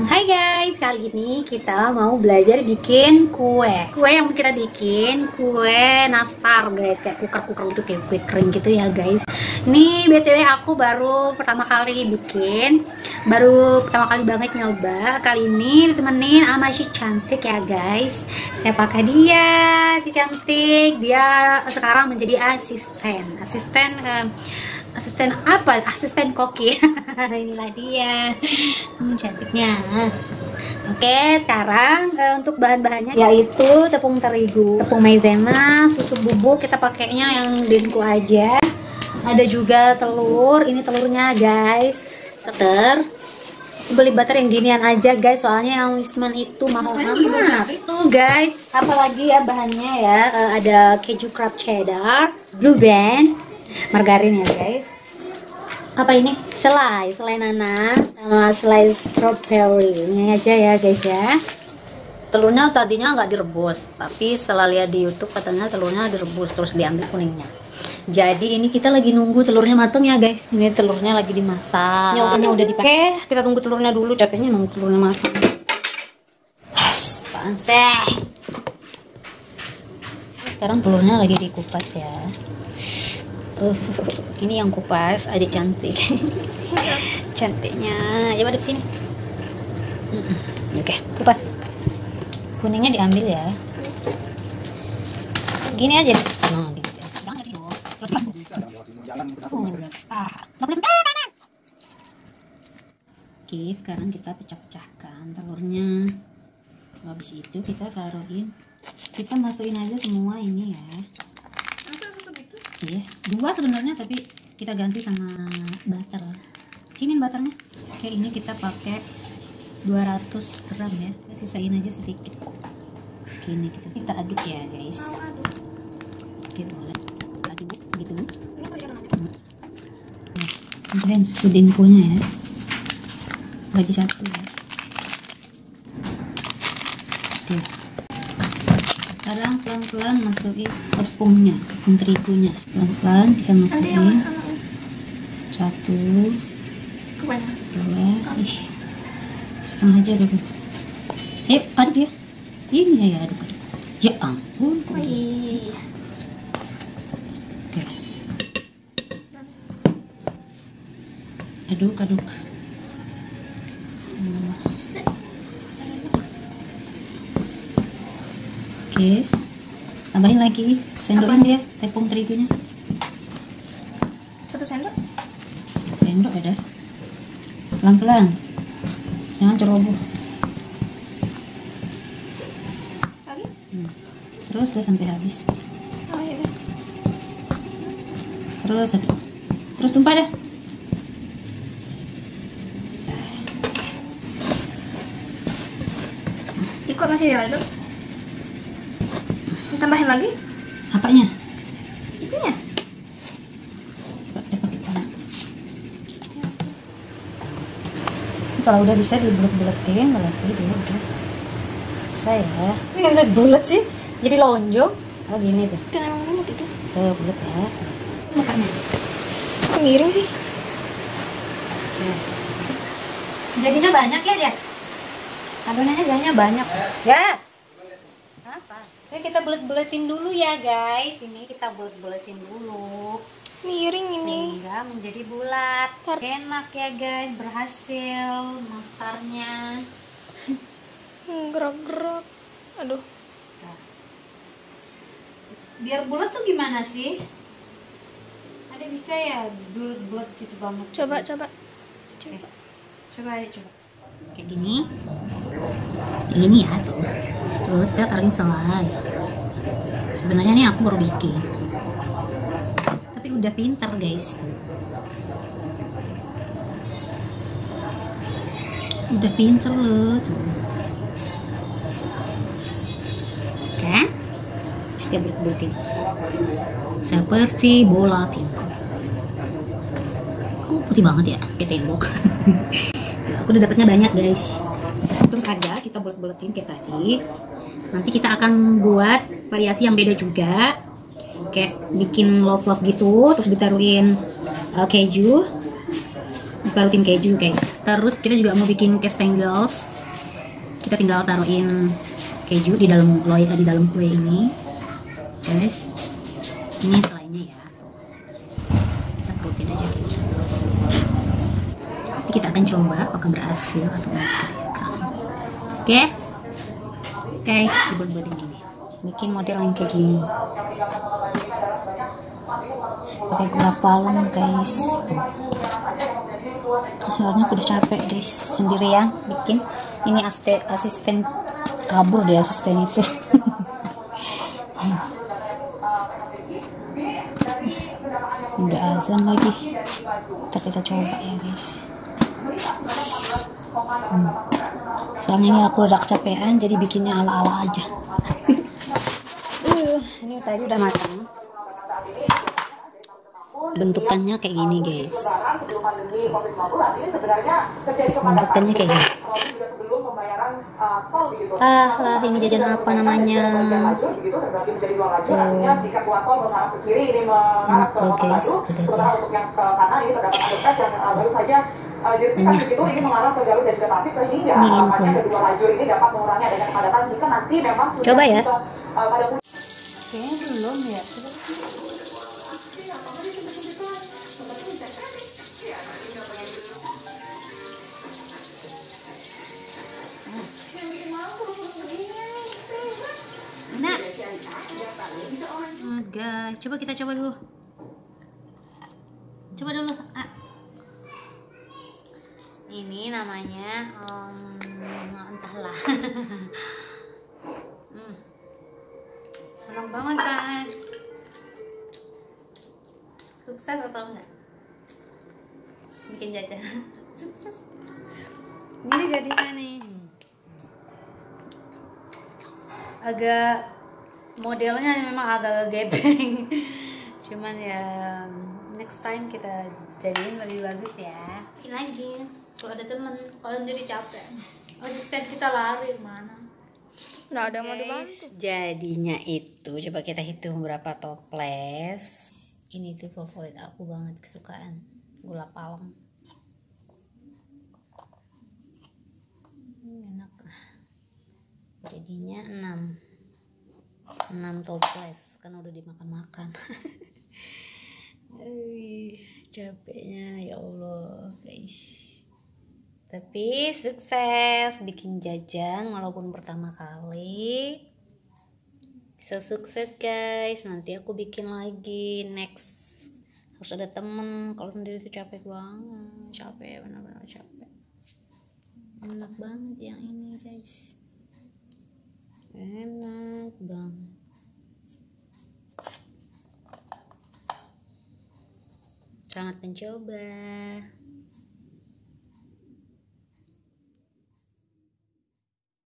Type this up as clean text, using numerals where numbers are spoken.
Hai guys, kali ini kita mau belajar bikin kue. Kue yang kita bikin kue nastar guys, kayak kuker gitu, kayak kue kering gitu ya guys. Ini BTW aku baru pertama kali bikin, baru pertama kali banget nyoba. Kali ini ditemenin sama si cantik ya guys. Saya pakai dia, si cantik. Dia sekarang menjadi asisten koki. Inilah dia, cantiknya. Oke, sekarang untuk bahan-bahannya yaitu tepung terigu, tepung maizena, susu bubuk, kita pakainya yang denko aja. Ada juga telur, ini telurnya guys. Beli butter yang ginian aja guys, soalnya yang Wisman itu mahal banget. Tuh guys, apalagi ya bahannya ya, ada keju crab cheddar, blue band, margarin ya guys. Apa ini? Selai nanas sama selai strawberry. Ini aja ya guys ya. Telurnya tadinya nggak direbus, tapi setelah lihat di YouTube katanya telurnya direbus terus diambil kuningnya. Jadi ini kita lagi nunggu telurnya mateng ya guys. Ini telurnya lagi dimasak. Nyokapnya udah dipakai. Kita tunggu telurnya dulu, capeknya nunggu telurnya mateng. Apaan sih? Sekarang telurnya lagi dikupas ya. Ini yang kupas, adik cantik. Cantiknya. Coba di sini. Oke, kupas. Kuningnya diambil ya. Gini aja. Nah, gitu. Jangan gitu. Oke, sekarang kita pecah-pecahkan telurnya. Habis itu kita taruhin. Kita masukin aja semua ini ya. Iya, dua sebenarnya, tapi kita ganti sama butter. Sini butternya. Oke, ini kita pakai 200 gram ya. Kita sisain aja sedikit. Segini kita aduk ya guys. Oke, boleh aduk gitu. Nah, susu denkonya ya. Bagi satu ya. Oke. Sekarang pelan-pelan masukin tepung terigunya. Pelan-pelan kita masukin. 1, 2, setengah aja dulu. Aduk ya. Ini ya aduk. Ya ampun. Oke. Aduk. Oke, tambahin lagi, sendokin dia tepung terigunya. 1 sendok. Sendok ada. Pelan-pelan, jangan ceroboh. Lagi? Terus deh sampai habis. Oh iya. Terus tumpah dah. Ikut masih diaduk. Tambahin lagi? Apanya? Itunya. Coba pakai tangan. Kalau udah bisa dibulet-buletin, kalau dia udah saya. Ini nggak bisa bulet sih, jadi lonjong. Oh gini tuh. Itu emang bulet itu. Tuh bulet ya. Mukanya. Miring sih. Jadinya banyak ya dia. Adonannya jadinya banyak. Ya. Apa? Oke, kita bulet-buletin dulu ya guys. Ini kita bulet-buletin dulu. Miring ini. Sehingga menjadi bulat. Enak ya guys, berhasil nastarnya. Gerak-gerak. Aduh. Biar bulat tuh gimana sih? Ada bisa ya bulat-bulat gitu banget. Coba. Oke. Coba. Kayak gini. Ini ya tuh. Terus kita taruhin selai. Sebenarnya ini aku baru bikin, tapi udah pintar guys. Udah pintar loh tuh. Oke, kita bulet-buletin seperti bola pingpong. Kok putih banget ya kayak tembok. Aku udah dapetnya banyak guys. Terus aja kita bulet-buletin kayak tadi. Nanti kita akan buat variasi yang beda juga, kayak bikin love gitu, terus ditaruhin keju, dibalutin keju guys. Terus kita juga mau bikin castengels. Kita tinggal taruhin keju di dalam kue ini, guys. Ini selainya ya. Kita kerutin aja gitu. Nanti kita akan coba apakah berhasil atau enggak. Oke, guys, dibuat-buatin gini. Bikin model yang kayak gini. Pakai gula palem, guys. Tuh. Soalnya aku udah capek, guys, sendirian bikin. Ini asisten kabur deh, asisten itu. Udah azan lagi. Kita coba ya, guys. Soalnya ini aku udah kecapean, jadi bikinnya ala-ala aja. Ini tadi udah matang. Bentukannya kayak gini, guys. Bentukannya kayak gini. Lah, ini jajan apa namanya? Enak loh, guys. Coba ya. Kayaknya belum ya. Nah, guys, coba kita coba dulu. Coba dulu. Ini namanya entahlah. Enak banget kan? Sukses atau enggak? Bikin jajan. Sukses. Ini jadinya nih. Agak modelnya memang agak gepeng. Cuman ya next time kita jadiin lebih bagus ya. Bikin lagi. Kalau ada temen, kalau sendiri capek. Asisten kita lari mana? Nggak ada mau dibantu. Jadinya itu, coba kita hitung berapa toples. Ini tuh favorit aku banget, kesukaan gula palem. Enak. Jadinya 6 toples, kan udah dimakan-makan. Capeknya ya Allah, guys. Tapi sukses bikin jajan walaupun pertama kali. Bisa sukses, guys. Nanti aku bikin lagi next. Harus ada temen. Kalau sendiri tuh capek banget. Capek, benar-benar capek. Enak banget yang ini, guys. Enak banget. Selamat mencoba.